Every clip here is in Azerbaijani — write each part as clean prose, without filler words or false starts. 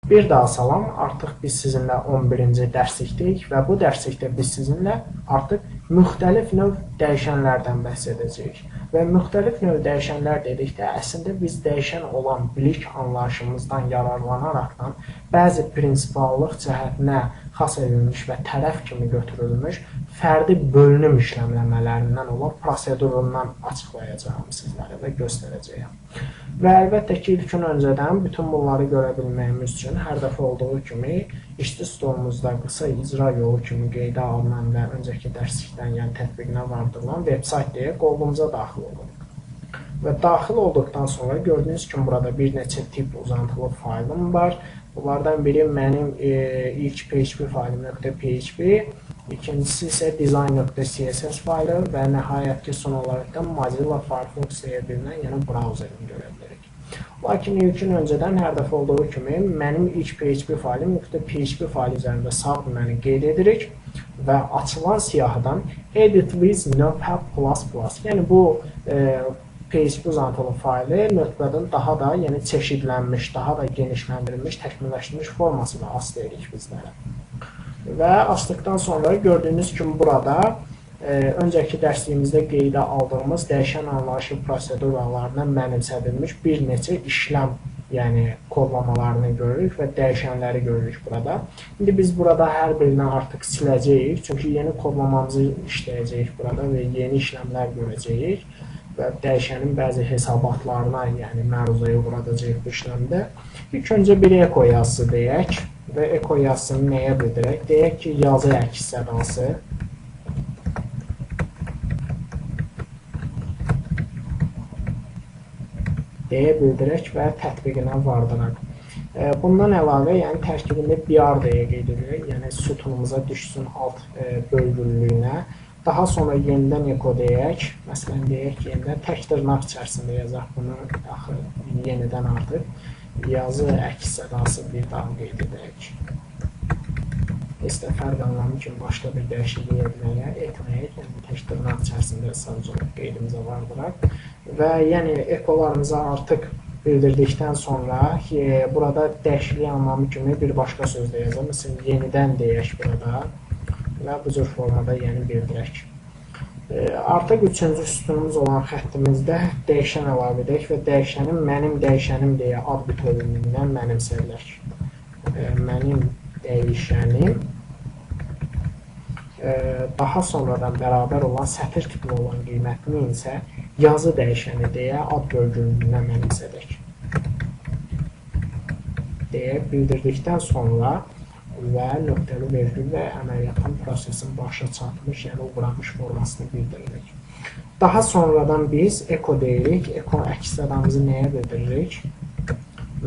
Bir daha salam, artıq biz sizinlə 11-ci dərslikdəyik və bu dərslikdə biz sizinlə artıq müxtəlif növ dəyişənlərdən bəhs edəcəyik. Və müxtəlif növ dəyişənlər dedikdə, əslində biz dəyişən olan bilik anlayışımızdan yararlanaraqdan bəzi prinsipallıq cəhətinə xas edilmiş və tərəf kimi götürülmüş fərdi bölünüm işləmləmələrindən olan prosedurundan açıqlayacağım sizlərə və göstərəcəyəm. Və əlbəttə ki, ilk gün öncədən bütün bunları görə bilməyimiz üçün hər dəfə olduğu kimi işçi stolumuzda qısa icra yolu kimi qeydə alınan və öncəki dərslikdən, yəni tətbiqinə vardırılan website deyə qovluğumuza daxil oluruq. Və daxil olduqdan sonra gördüyünüz kimi burada bir neçə tip uzantılı faylım var. Bunlardan biri mənim ilk PHP faylim.php, ikincisi isə design.css faylı və nəhayət ki, son olaraq da Mozilla Firefox deyə bilinən, yəni browserini görə bilərik. Lakin ilkin öncədən hər dəfə olduğu kimi mənim ilk PHP faylim .php faylı üzərində sağ düyməni qeyd edirik və açılan siyahıdan Edit with Notepad++, yəni bu PHP uzantılı faylı Notepad-ın daha da çeşidlənmiş, daha da genişləndirilmiş, təkmilləşdirilmiş formasını asdırırıq bizlərə. Və açdıqdan sonra gördüyünüz kimi burada öncəki dərsliyimizdə qeydə aldığımız dəyişən anlayışı proseduralarına mənimsədilmiş bir neçə işləm, yəni kodlamalarını görürük və dəyişənləri görürük burada. İndi biz burada hər birini artıq siləcəyik, çünki yeni kodlamamızı işləyəcəyik burada və yeni işləmlər görəcəyik və dəyişənin bəzi hesabatlarına, yəni məruzaya uğradacağıq bu işləmdə. İlk öncə bir eko yazısı deyək və eko yazısını nəyə bildirək? Deyək ki, yazı əks sədası deyə bildirək və tətbiqinə vardıraq. Bundan əlavə, yəni tərkibində BR deyə qeyd edirik, yəni sütunumuza düşsün alt bölgülülüyünə. Daha sonra yenidən eko deyək, məsələn deyək ki, yenidən tək dırnaq içərisində yazaq bunu, yenidən artıq yazı əks sədası bir daha qeyd edək. Heç də fərq anlamı kimi başqa bir dəyişiklik etməyək, yəni tək dırnaq içərisində sadəcə olaraq qeydimizə vardıraq. Və yəni ekolarımızı artıq bildirdikdən sonra burada dəyişiklik anlamı kimi bir başqa sözdə yazaq. Məsələn, yenidən deyək burada və bu cür formada yəni bildirək. Artıq üçüncü sütunumuz olan xəttimizdə dəyişən əlavə edək və dəyişənin mənim dəyişənim deyə ad bütövlüyündən mənimsədilək. Mənim dəyişənim daha sonradan bərabər olan sətir tipli olan qiymətini isə yazı dəyişəni deyə ad bölgülüyündən mənimsədək. Deyə bildirdikdən sonra və nöqtəli vergül və əməliyyatın prosesin başa çatmış, yəni uğramış formasını bildiririk. Daha sonradan biz eko deyirik. Eko əks sədamızı nəyə bildiririk?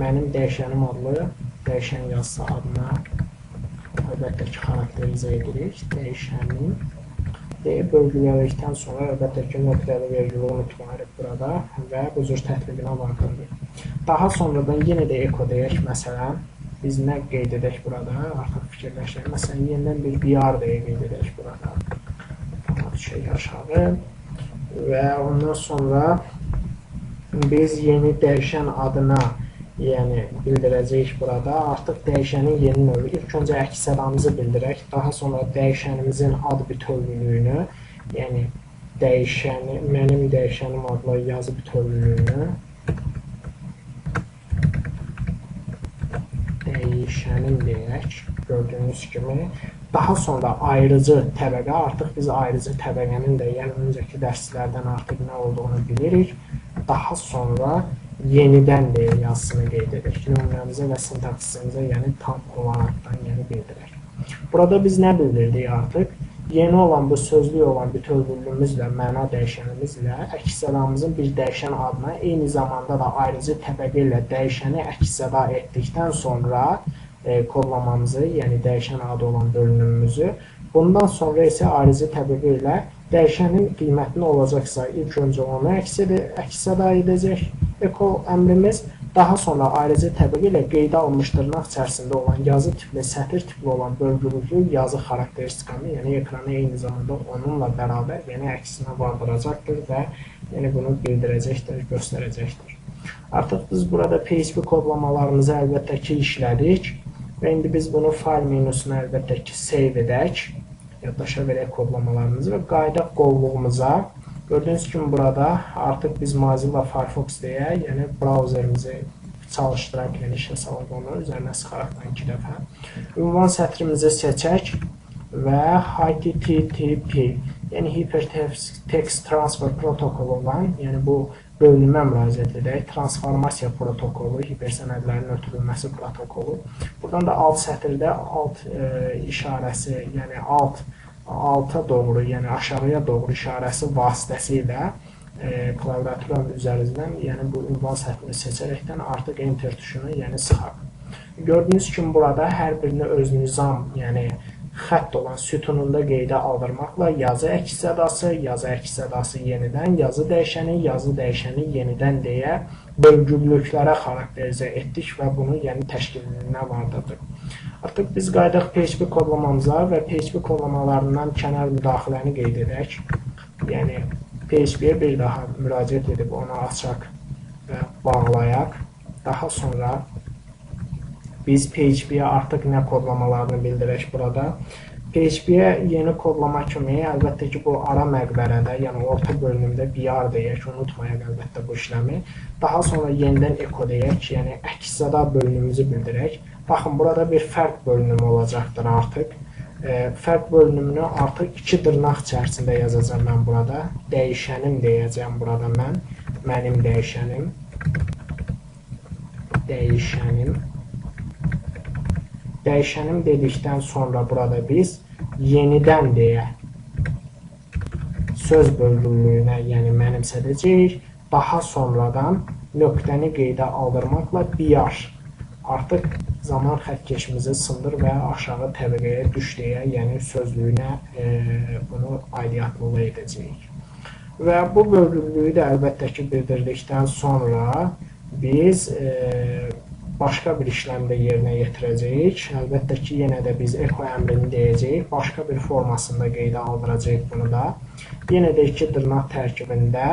Mənim dəyişənim adlı dəyişən yazısı adına əlbəttə ki, xarakterizə edirik. Dəyişənim deyə bölgülədikdən sonra əlbəttə ki, nöqtəli vergülü unutmayırıq burada və bu cür tətbiqinə vardırırıq. Daha sonradan yenə də eko deyək, məsələn, biz nə qeyd edək burada, artıq fikirləşək. Məsələn, yenidən bir BR deyə qeyd edək burada. Düşək aşağı və ondan sonra biz yeni dəyişən adına bildirəcəyik burada. Artıq dəyişənin yeni növü. İlk öncə əks sədamızı bildirək. Daha sonra dəyişənimizin ad bütövlülüyünü, yəni mənim dəyişənim adlı yazı bütövlülüyünü dəyişənim deyək, gördüyünüz kimi. Daha sonra ayrıcı təbəqə, artıq biz ayrıcı təbəqənin də, yəni öncəki dərslərdən artıq nə olduğunu bilirik. Daha sonra yenidən deyə yazısını qeyd edirik. Nümunəmizə və sintaksimizə, yəni tam olaraqdan bildirək. Burada biz nə bildirdik artıq? Yeni olan bu sözlük olan bütövlülüyümüzlə, məna dəyişənimizlə əks sədamızın bir dəyişən adına eyni zamanda da ayrıcı təbəqə ilə dəyişəni əks səda etdikdən sonra kodlamamızı, yəni dəyişən adı olan bölünümümüzü, bundan sonra isə ayrıcı təbəqə ilə dəyişənin qiymətini olacaqsa ilk öncə onu əks səda edəcək eko əmrimiz. Daha sonra ayrıcı təbəqə ilə qeydə alınmış dırnaq içərisində olan yazı tipli, sətir tipli olan bölgülüklü yazı xarakteristikanı, yəni ekrana eyni zamanda onunla bərabər, yəni əksinə vardıracaqdır və bunu bildirəcəkdir, göstərəcəkdir. Artıq biz burada PHP kodlamalarımızı əlbəttə ki işlədik və indi biz bunu fayl menüsünə əlbəttə ki save edək, yaddaşa verək kodlamalarımızı və qayıdaq qovluğumuza. Gördüyünüz kimi burada artıq biz Mozilla Firefox deyə, yəni brauzerimizi çalışdıraq, yəni işə salaq onu, üzərinə sıxaraqdan 2 dəfə. Ünvan sətrimizi seçək və HTTP, yəni Hypertext Transfer protokolu olan, yəni bu bölünmə müraciət edək, transformasiya protokolu, hipersənədlərin ötürülməsi protokolu. Buradan da alt sətirdə alt işarəsi, yəni alta doğru, yəni aşağıya doğru işarəsi vasitəsilə klaviaturanın üzərindən, yəni bu ünvan sətrini seçərəkdən artıq enter tuşunu, yəni sıxaq. Gördüyünüz kimi burada hər birini öz nizam, yəni xətt olan sütununda qeydə aldırmaqla yazı əks sədası yenidən, yazı dəyişəni yenidən deyə bölgülüklərə xarakterizə etdik və bunu yəni təşkilinə vardırdıq. Artıq biz qaydaq PHP kodlamamıza və PHP kodlamalarından kənar müdaxiləni qeyd edək. Yəni PHP-yə bir daha müraciət edib onu açaq və bağlayaq. Daha sonra biz PHP-yə artıq nə kodlamalarını bildirək burada. PHP-yə yeni kodlama kimi, əlbəttə ki, bu ara məqbərədə, yəni orta bölünümdə BR deyək, unutmayaq əlbəttə bu işləmi. Daha sonra yenidən echo deyək, yəni əks səda bölünümümüzü bildirək. Baxın, burada bir fərq bölünümü olacaqdır artıq. Fərq bölünümünü artıq 2 dırnaq içərisində yazacağım mən burada. Dəyişənim deyəcəm burada mən. Mənim dəyişənim. Dəyişənim dedikdən sonra burada biz yenidən deyə söz bölgülüyünə, yəni mənimsədəcəyik. Daha sonradan nöqtəni qeydə aldırmaqla BR. Artıq zaman xəttkeşimizi sındır və aşağı təbəqəyə düş deyə, yəni sözlüyünə bunu aidiyyatlığı edəcəyik. Və bu bölgülüyü də əlbəttə ki bildirdikdən sonra biz başqa bir işləmdə yerinə yetirəcəyik. Əlbəttə ki, yenə də biz echo əmrini deyəcəyik. Başqa bir formasında qeydə aldıracağıq bunu da. Yenə də 2 dırnaq tərkibində,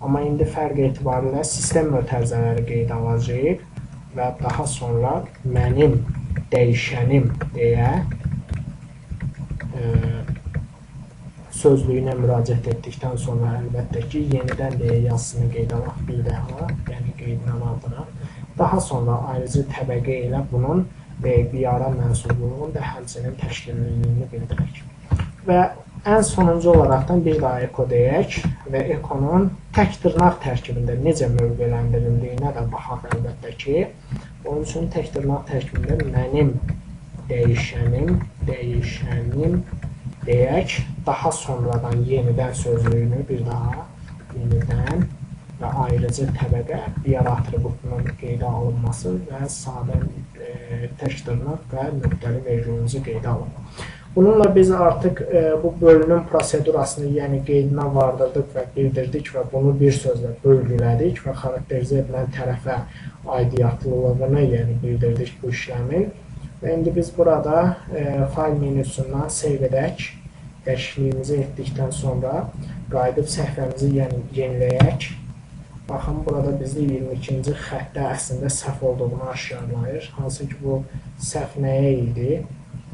amma indi fərq etibarilə sistem mötərizələri qeydə alacağıq. Və daha sonra mənim dəyişənim deyə sözlüyünə müraciət etdikdən sonra əlbəttə ki, yenidən deyə yazısını qeydə alaq bir daha, yəni qeydinə vardıraq. Daha sonra ayrıcı təbəqə ilə bunun BR-a mənsubluğunun da həmçinin təşkilliliyini bildirək. Və ən sonuncu olaraqdan bir daha echo deyək və ekonun tək dırnaq tərkibində necə mövqeləndirildiyinə də baxaq əlbəttə ki. Onun üçün tək dırnaq tərkibində mənim dəyişənim deyək. Daha sonradan yenidən sözlüyünü bir daha yenidən və ayrıcı təbəqə BR atributunun qeydə alınması və sadə tək dırnaq və nöqtəli vergülümüzü qeydə alınır. Bununla biz artıq bu bölünüm prosedurasını, yəni qeydinə vardırdıq və bildirdik və bunu bir sözlə bölgülədik və xarakterizə edilən tərəfə aidiyyətlılığını, yəni bildirdik bu işləmin. Və indi biz burada fayl menüsündən save edək, dəyişikliyimizi etdikdən sonra qayıdıb səhvəmizi yeniləyək. Baxın, burada bizdə 22-ci xəttdə əslində səhv olduğunu aşkarlayır. Hansı ki, bu səhv nəyə idi?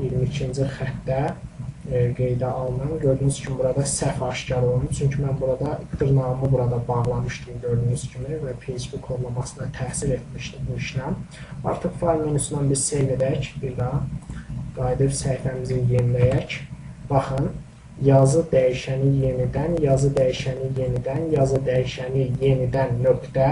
22-ci xəttdə qeydə alınan. Gördüyünüz kimi burada səhv aşkar olunur. Çünki mən burada dırnağımı burada bağlamışdım gördüyünüz kimi və PHP kodlamasına təsir etmişdim bu işləm. Artıq fayl menüsündən biz save edək. Bir daha qayıdıb səhifəmizi yeniləyək. Baxın, yazı dəyişəni yenidən, yazı dəyişəni yenidən, yazı dəyişəni yenidən nöqtə.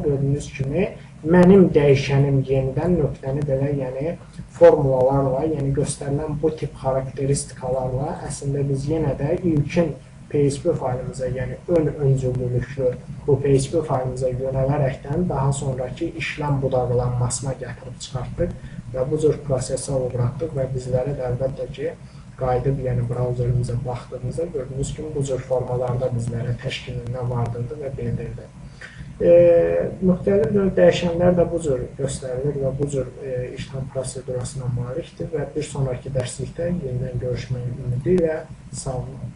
Gördüyünüz kimi mənim dəyişənim yenidən nöqtəni belə, yəni formulalarla, yəni göstərilən bu tip xarakteristikalarla əslində biz yenə də ilkin PHP faylimizə, yəni öncüllülüklü bu PHP faylimizə yönələrəkdən daha sonraki işləm budaqlanmasına gətirib çıxartdıq və bu cür prosesə uğratdıq və bizlərə də əlbəttə ki, qayıdıb, yəni brauzerimizə baxdığımızda gördüyünüz kimi bu cür formalarda bizlərə təşkilinə vardırdı və bildirdi. Müxtəlif dəyişənlər də bu cür göstərilir və bu cür işlem prosedurasına malikdir və bir sonraki dərslikdə yenidən görüşmək ümidi ilə sağ olun.